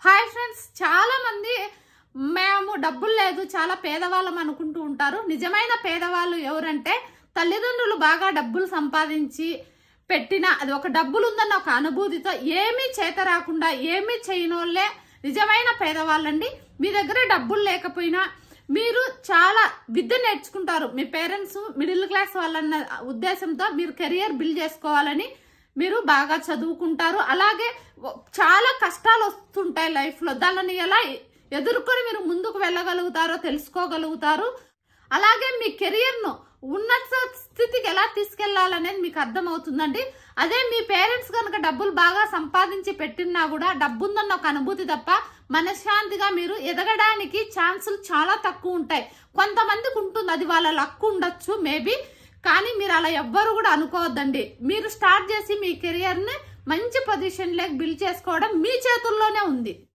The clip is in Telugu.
హాయ్ ఫ్రెండ్స్, చాలా మంది మేము డబ్బులు లేదు చాలా పేదవాళ్ళం అనుకుంటూ ఉంటారు. నిజమైన పేదవాళ్ళు ఎవరంటే తల్లిదండ్రులు బాగా డబ్బులు సంపాదించి పెట్టిన అది ఒక డబ్బులు ఉందన్న ఒక అనుభూతితో ఏమీ చేత రాకుండా ఏమీ చేయనోళ్ళే నిజమైన పేదవాళ్ళండి. మీ దగ్గర డబ్బులు లేకపోయినా మీరు చాలా విద్య నేర్చుకుంటారు. మీ పేరెంట్స్ మిడిల్ క్లాస్ వాళ్ళన్న ఉద్దేశంతో మీరు కెరియర్ బిల్డ్ చేసుకోవాలని మీరు బాగా చదువుకుంటారు. అలాగే చాలా కష్టాలు వస్తుంటాయి లైఫ్లో, దానిని ఎలా ఎదుర్కొని మీరు ముందుకు వెళ్ళగలుగుతారో తెలుసుకోగలుగుతారు. అలాగే మీ కెరియర్ను ఉన్నత స్థితికి ఎలా తీసుకెళ్లాలనేది మీకు అర్థమవుతుందండి. అదే మీ పేరెంట్స్ కనుక డబ్బులు బాగా సంపాదించి పెట్టినా కూడా డబ్బు ఉందన్న ఒక అనుభూతి తప్ప మనశ్శాంతిగా మీరు ఎదగడానికి ఛాన్సులు చాలా తక్కువ ఉంటాయి. కొంతమందికి ఉంటుంది, అది వాళ్ళ లక్ ఉండొచ్చు మేబీ, కానీ మీరు అలా ఎవ్వరు కూడా అనుకోవద్దండి. మీరు స్టార్ట్ చేసి మీ కెరియర్ని మంచి పొజిషన్లోకి బిల్డ్ చేసుకోవడం మీ చేతుల్లోనే ఉంది.